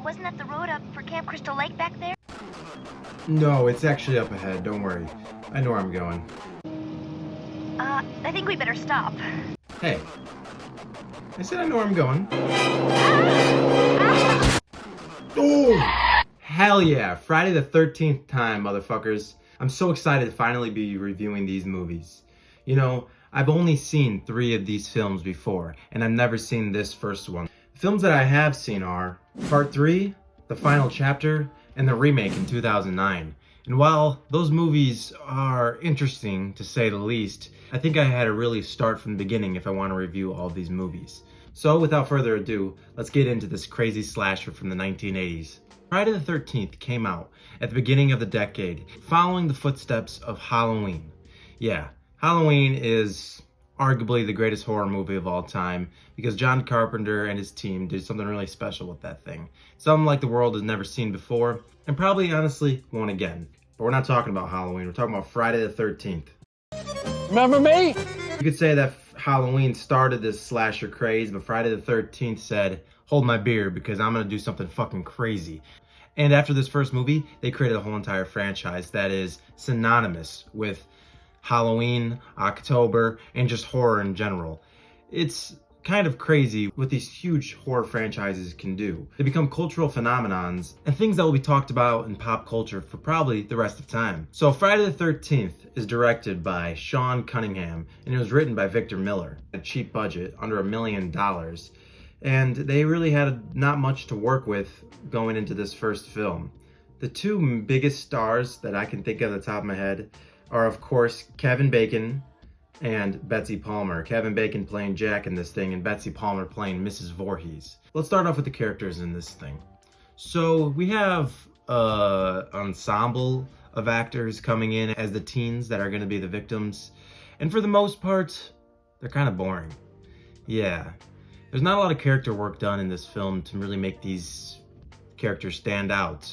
Wasn't that the road up for Camp Crystal Lake back there? No, it's actually up ahead. Don't worry. I know where I'm going. I think we better stop. Hey. I said I know where I'm going. Oh! Hell yeah. Friday the 13th time, motherfuckers. I'm so excited to finally be reviewing these movies. You know, I've only seen 3 of these films before, and I've never seen this first one. The films that I have seen are Part 3, The Final Chapter, and the remake in 2009. And while those movies are interesting, to say the least, I think I had to really start from the beginning if I want to review all these movies. So without further ado, let's get into this crazy slasher from the 1980s. Friday the 13th came out at the beginning of the decade, following the footsteps of Halloween. Yeah, Halloween is arguably the greatest horror movie of all time because John Carpenter and his team did something really special with that thing. Something like the world has never seen before, and probably honestly won't again. But we're not talking about Halloween, we're talking about Friday the 13th. Remember me? You could say that Halloween started this slasher craze, but Friday the 13th said, hold my beer because I'm gonna do something fucking crazy. And after this first movie, they created a whole entire franchise that is synonymous with Halloween, October, and just horror in general. It's kind of crazy what these huge horror franchises can do. They become cultural phenomenons and things that will be talked about in pop culture for probably the rest of time. So Friday the 13th is directed by Sean Cunningham and it was written by Victor Miller. A cheap budget, under $1 million. And they really had not much to work with going into this first film. The 2 biggest stars that I can think of at the top of my head are of course Kevin Bacon and Betsy Palmer. Kevin Bacon playing Jack in this thing and Betsy Palmer playing Mrs. Voorhees. Let's start off with the characters in this thing. So we have an ensemble of actors coming in as the teens that are going to be the victims. And for the most part, they're kind of boring. Yeah, there's not a lot of character work done in this film to really make these characters stand out.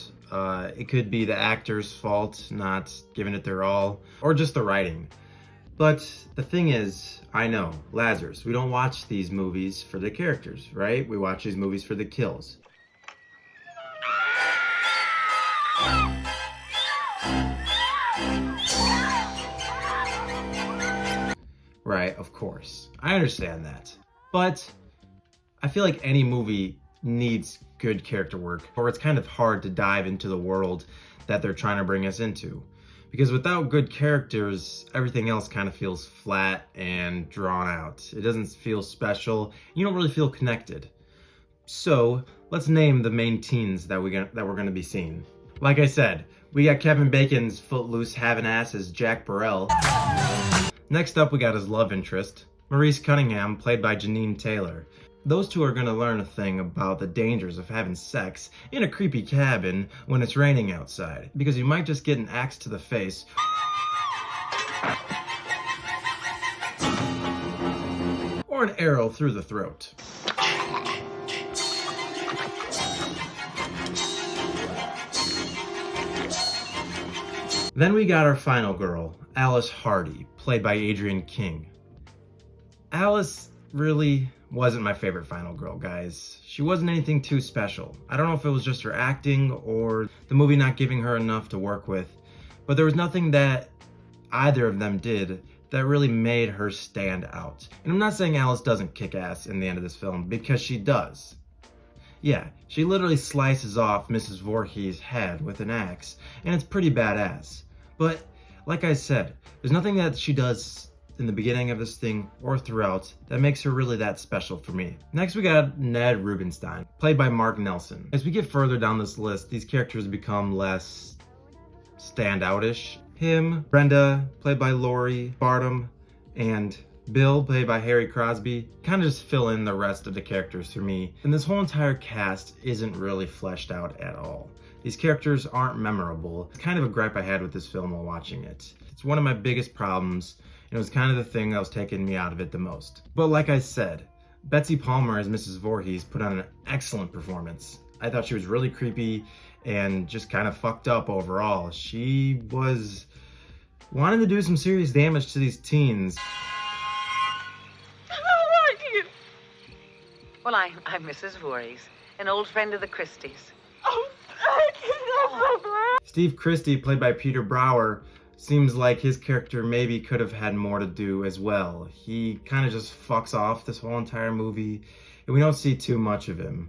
It could be the actor's fault, not giving it their all, or just the writing. But the thing is, I know, Lazarus, we don't watch these movies for the characters, right? We watch these movies for the kills. Right, of course. I understand that. But I feel like any movie needs good character work, or it's kind of hard to dive into the world that they're trying to bring us into. Because without good characters, everything else kind of feels flat and drawn out. It doesn't feel special. You don't really feel connected. So let's name the main teens that we're going to be seeing. Like I said, we got Kevin Bacon's footloose having ass as Jack Burrell. Next up, we got his love interest, Maurice Cunningham, played by Janine Taylor. Those 2 are going to learn a thing about the dangers of having sex in a creepy cabin when it's raining outside, because you might just get an axe to the face or an arrow through the throat. Then we got our final girl, Alice Hardy, played by Adrienne King. Alice really wasn't my favorite final girl, guys. She wasn't anything too special. I don't know if it was just her acting or the movie not giving her enough to work with, but there was nothing that either of them did that really made her stand out. And I'm not saying Alice doesn't kick ass in the end of this film, because she does. Yeah, she literally slices off Mrs. Voorhees' head with an axe, and it's pretty badass. But like I said, there's nothing that she does in the beginning of this thing or throughout that makes her really that special for me. Next we got Ned Rubenstein, played by Mark Nelson. As we get further down this list, these characters become less standoutish. Him, Brenda, played by Laurie Bartum, and Bill, played by Harry Crosby, kind of just fill in the rest of the characters for me. And this whole entire cast isn't really fleshed out at all. These characters aren't memorable. It's kind of a gripe I had with this film while watching it. It's one of my biggest problems. It was kind of the thing that was taking me out of it the most. But like I said, Betsy Palmer as Mrs. Voorhees put on an excellent performance. I thought she was really creepy and just kind of fucked up overall. She was wanting to do some serious damage to these teens. How are you? Well, I'm Mrs. Voorhees, an old friend of the Christies. Steve Christie, played by Peter Brower, seems like his character maybe could have had more to do as well. He kind of just fucks off this whole entire movie, and we don't see too much of him.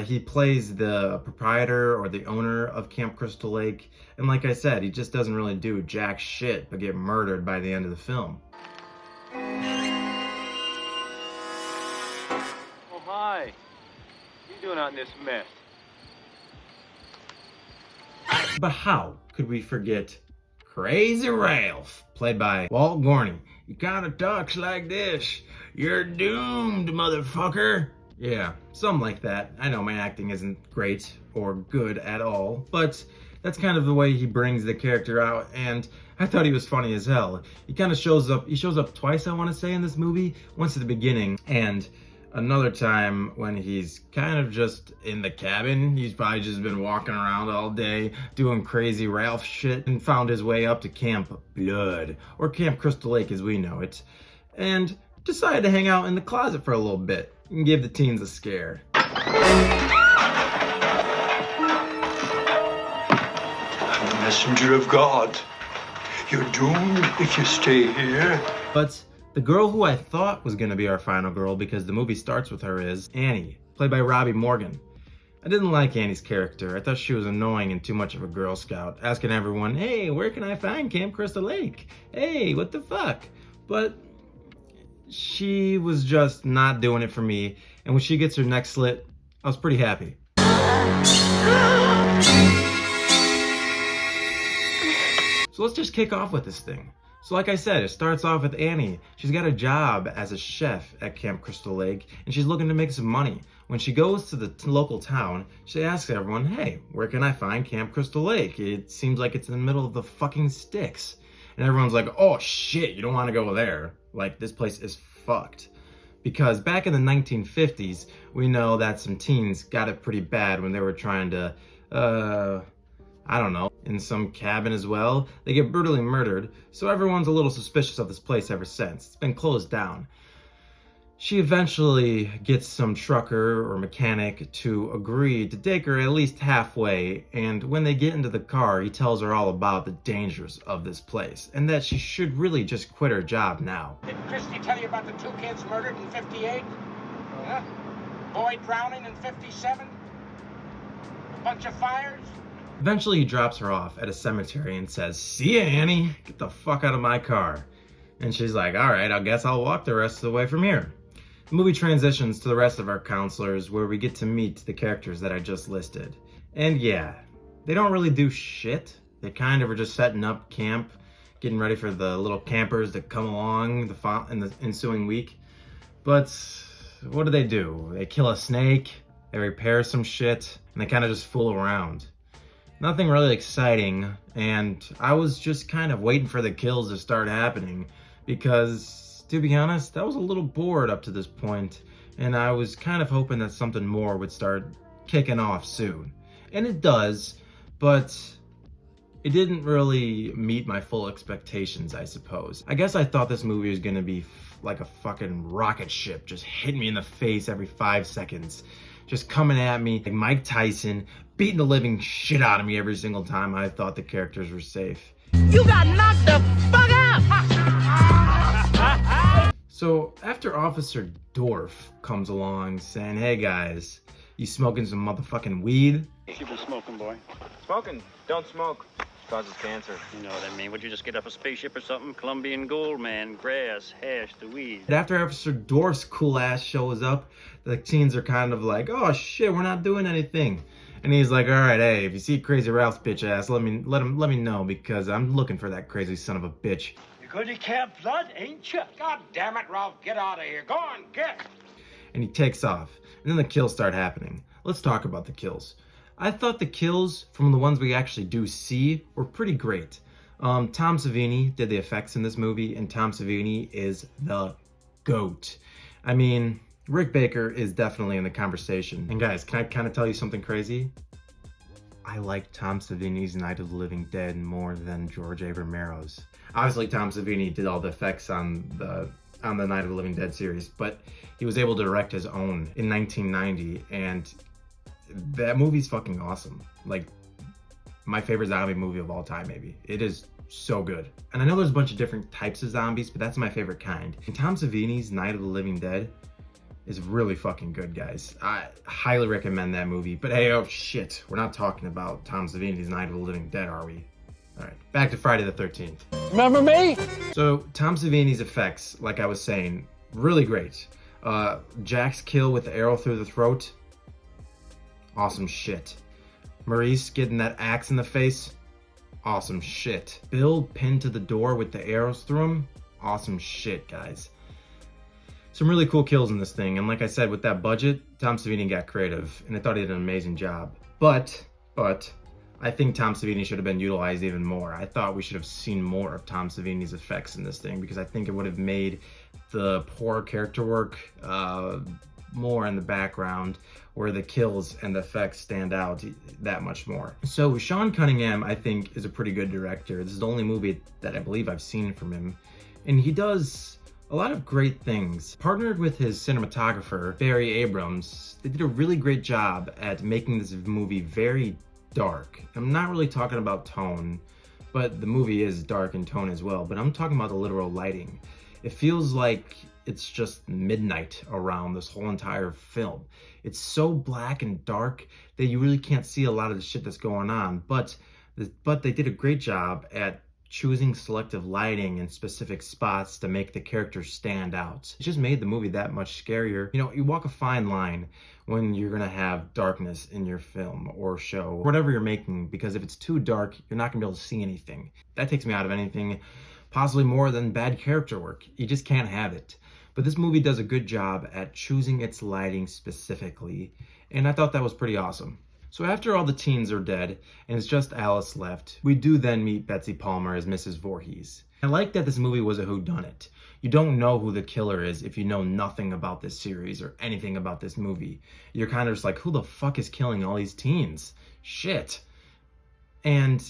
He plays the proprietor or the owner of Camp Crystal Lake, and like I said, he just doesn't really do jack shit but get murdered by the end of the film. Oh, hi. What are you doing out in this mess? But how could we forget Crazy Ralph, played by Walt Gorney? He kinda talks like this. You're doomed, motherfucker. Yeah, something like that. I know my acting isn't great or good at all, but that's kind of the way he brings the character out, and I thought he was funny as hell. He kind of shows up twice, I want to say, in this movie. Once at the beginning, and another time when he's kind of just in the cabin. He's probably just been walking around all day doing Crazy Ralph shit and found his way up to Camp Blood, or Camp Crystal Lake as we know it, and decided to hang out in the closet for a little bit and give the teens a scare. I'm a messenger of God. You're doomed if you stay here. But the girl who I thought was going to be our final girl, because the movie starts with her, is Annie, played by Robbie Morgan. I didn't like Annie's character. I thought she was annoying and too much of a Girl Scout, asking everyone, hey, where can I find Camp Crystal Lake? Hey, what the fuck? But she was just not doing it for me, and when she gets her neck slit, I was pretty happy. So let's just kick off with this thing. So like I said, it starts off with Annie. She's got a job as a chef at Camp Crystal Lake, and she's looking to make some money. When she goes to the local town, she asks everyone, hey, where can I find Camp Crystal Lake? It seems like it's in the middle of the fucking sticks. And everyone's like, oh shit, you don't want to go there. Like, this place is fucked. Because back in the 1950s, we know that some teens got it pretty bad when they were trying to, I don't know, in some cabin as well. They get brutally murdered, so everyone's a little suspicious of this place ever since. It's been closed down. She eventually gets some trucker or mechanic to agree to take her at least halfway, and when they get into the car, he tells her all about the dangers of this place, and that she should really just quit her job now. Did Christie tell you about the 2 kids murdered in 58? Huh? Boy drowning in 57? A bunch of fires? Eventually, he drops her off at a cemetery and says, see ya, Annie, get the fuck out of my car. And she's like, all right, I guess I'll walk the rest of the way from here. The movie transitions to the rest of our counselors, where we get to meet the characters that I just listed. And yeah, they don't really do shit. They kind of are just setting up camp, getting ready for the little campers to come along in the ensuing week. But what do? They kill a snake, they repair some shit, and they kind of just fool around. Nothing really exciting, and I was just kind of waiting for the kills to start happening, because, to be honest, I was a little bored up to this point, and I was kind of hoping that something more would start kicking off soon. And it does, but it didn't really meet my full expectations, I suppose. I guess I thought this movie was gonna be like a fucking rocket ship, just hitting me in the face every 5 seconds, just coming at me like Mike Tyson, beating the living shit out of me every single time I thought the characters were safe. You got knocked the fuck out! So after Officer Dorf comes along saying, hey guys, you smoking some motherfucking weed? Keep it smoking, boy. Smoking, don't smoke. Causes cancer. You know what I mean? Would you just get off a spaceship or something? Colombian gold, man. Grass, hash, the weed. And after Officer Dorf's cool ass shows up, the teens are kind of like, oh shit, we're not doing anything. And he's like, all right, hey, if you see Crazy Ralph's bitch ass, let me know, because I'm looking for that crazy son of a bitch. You're going to Camp Blood, ain't you? God damn it, Ralph, get out of here. Go on, get. And he takes off. And then the kills start happening. Let's talk about the kills. I thought the kills from the ones we actually do see were pretty great. Tom Savini did the effects in this movie, and Tom Savini is the GOAT. I mean, Rick Baker is definitely in the conversation. And guys, can I kind of tell you something crazy? I like Tom Savini's Night of the Living Dead more than George A. Romero's. Obviously, Tom Savini did all the effects on the Night of the Living Dead series, but he was able to direct his own in 1990, and that movie's fucking awesome. Like, my favorite zombie movie of all time, maybe. It is so good. And I know there's a bunch of different types of zombies, but that's my favorite kind. And Tom Savini's Night of the Living Dead is really fucking good, guys. I highly recommend that movie. But hey, oh shit, we're not talking about Tom Savini's Night of the Living Dead, are we? All right, back to Friday the 13th. Remember me? So Tom Savini's effects, like I was saying, really great. Jack's kill with the arrow through the throat, awesome shit. Maurice getting that axe in the face, awesome shit. Bill pinned to the door with the arrows through him, awesome shit, guys. Some really cool kills in this thing, and like I said, with that budget, Tom Savini got creative, and I thought he did an amazing job. But, I think Tom Savini should have been utilized even more. I thought we should have seen more of Tom Savini's effects in this thing, because I think it would have made the poor character work more in the background, where the kills and the effects stand out that much more. So Sean Cunningham, I think, is a pretty good director. This is the only movie that I believe I've seen from him, and he does a lot of great things. Partnered with his cinematographer, Barry Abrams, they did a really great job at making this movie very dark. I'm not really talking about tone, but the movie is dark in tone as well, but I'm talking about the literal lighting. It feels like it's just midnight around this whole entire film. It's so black and dark that you really can't see a lot of the shit that's going on, but they did a great job at choosing selective lighting in specific spots to make the characters stand out. It just made the movie that much scarier. You know, you walk a fine line when you're gonna have darkness in your film or show, whatever you're making, because if it's too dark, you're not gonna be able to see anything. That takes me out of anything, possibly more than bad character work. You just can't have it. But this movie does a good job at choosing its lighting specifically, and I thought that was pretty awesome. So after all the teens are dead, and it's just Alice left, we do then meet Betsy Palmer as Mrs. Voorhees. I like that this movie was a whodunit. You don't know who the killer is if you know nothing about this series or anything about this movie. You're kind of just like, who the fuck is killing all these teens? Shit. And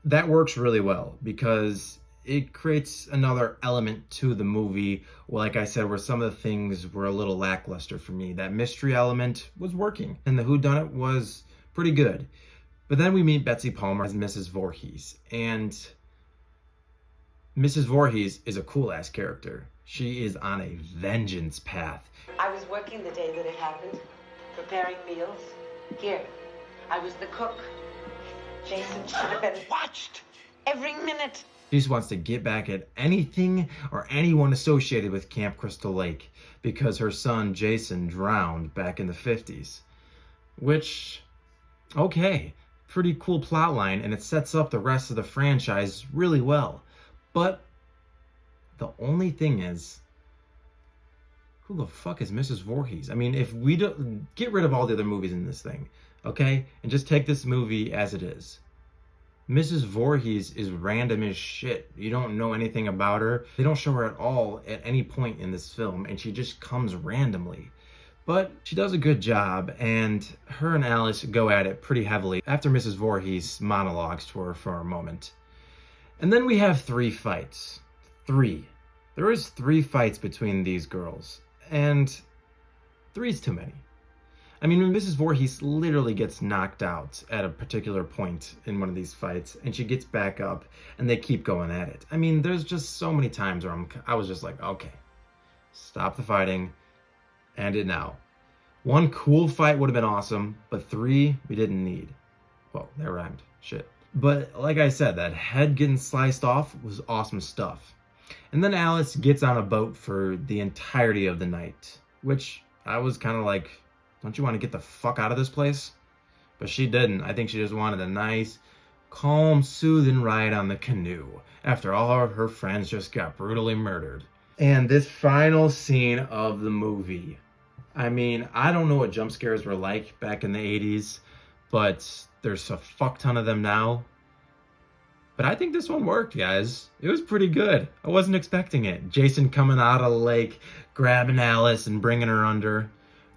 that works really well, because it creates another element to the movie, like I said, where some of the things were a little lackluster for me. That mystery element was working, and the whodunit was pretty good. But then we meet Betsy Palmer as Mrs. Voorhees, and Mrs. Voorhees is a cool-ass character. She is on a vengeance path. I was working the day that it happened, preparing meals. Here, I was the cook. Jason should have been watched every minute. She just wants to get back at anything or anyone associated with Camp Crystal Lake because her son Jason drowned back in the 50s. Which, okay, pretty cool plot line, and it sets up the rest of the franchise really well. But the only thing is, who the fuck is Mrs. Voorhees? I mean, if we don't get rid of all the other movies in this thing, okay, and just take this movie as it is. Mrs. Voorhees is random as shit. You don't know anything about her. They don't show her at all at any point in this film, and she just comes randomly. But she does a good job, and her and Alice go at it pretty heavily after Mrs. Voorhees monologues to her for a moment. And then we have 3 fights. 3. There is 3 fights between these girls, and 3 is too many. I mean, when Mrs. Voorhees literally gets knocked out at a particular point in one of these fights, and she gets back up, and they keep going at it. I mean, there's just so many times where I was just like, okay, stop the fighting, end it now. 1 cool fight would have been awesome, but 3 we didn't need. Well, that rhymed. Shit. But like I said, that head getting sliced off was awesome stuff. And then Alice gets on a boat for the entirety of the night, which I was kind of like, don't you want to get the fuck out of this place? But she didn't. I think she just wanted a nice, calm, soothing ride on the canoe after all of her friends just got brutally murdered. And this final scene of the movie. I mean, I don't know what jump scares were like back in the 80s, but there's a fuck ton of them now. But I think this one worked, guys. It was pretty good. I wasn't expecting it. Jason coming out of the lake, grabbing Alice and bringing her under.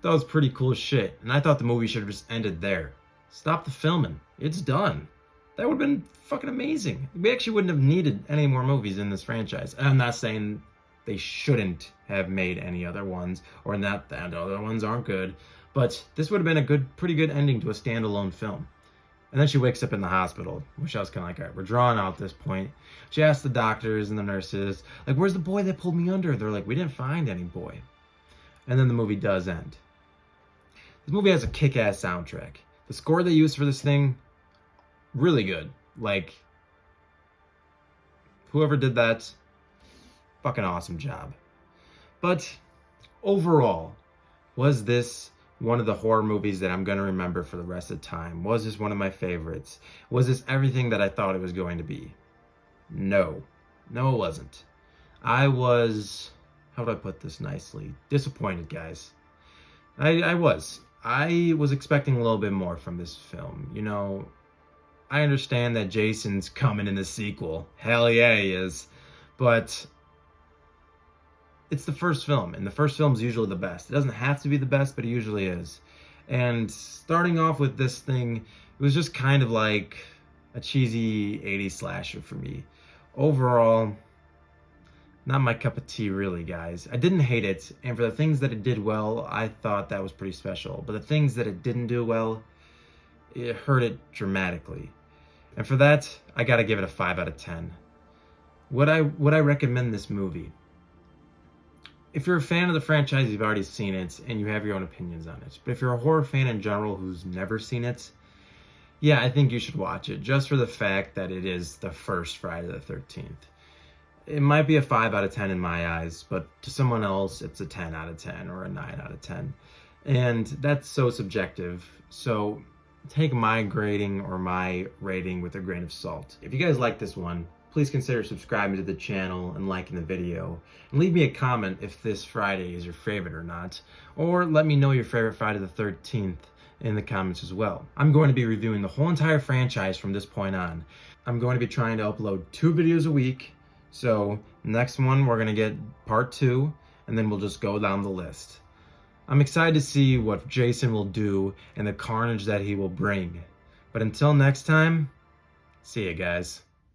That was pretty cool shit, and I thought the movie should have just ended there. Stop the filming. It's done. That would have been fucking amazing. We actually wouldn't have needed any more movies in this franchise. And I'm not saying they shouldn't have made any other ones, or not that the other ones aren't good, But this would have been a pretty good ending to a standalone film. And then she wakes up in the hospital, which I was kind of like, all right, we're drawing out at this point. She asks the doctors and the nurses, like, where's the boy that pulled me under? They're like, we didn't find any boy. And then the movie does end. This movie has a kick-ass soundtrack. The score they used for this thing, really good. Like, whoever did that, fucking awesome job. But overall, was this one of the horror movies that I'm going to remember for the rest of the time? Was this one of my favorites? Was this everything that I thought it was going to be? No. No, it wasn't. I was, how do I put this nicely? Disappointed, guys. I was. I was expecting a little bit more from this film. You know, I understand that Jason's coming in the sequel. Hell yeah, he is. But it's the first film, and the first film's usually the best. It doesn't have to be the best, but it usually is. And starting off with this thing, it was just kind of like a cheesy 80s slasher for me. Overall, not my cup of tea, really, guys. I didn't hate it, and for the things that it did well, I thought that was pretty special. But the things that it didn't do well, it hurt it dramatically. And for that, I gotta give it a 5 out of 10. Would I recommend this movie? If you're a fan of the franchise, you've already seen it, and you have your own opinions on it. But if you're a horror fan in general who's never seen it, yeah, I think you should watch it, just for the fact that it is the first Friday the 13th. It might be a 5 out of 10 in my eyes, but to someone else, it's a 10 out of 10 or a 9 out of 10. And that's so subjective. So take my grading or my rating with a grain of salt. If you guys like this one, please consider subscribing to the channel and liking the video. And leave me a comment if this Friday is your favorite or not. Or let me know your favorite Friday the 13th in the comments as well. I'm going to be reviewing the whole entire franchise from this point on. I'm going to be trying to upload 2 videos a week. So next one, we're going to get part 2, and then we'll just go down the list. I'm excited to see what Jason will do and the carnage that he will bring. But until next time, see ya, guys.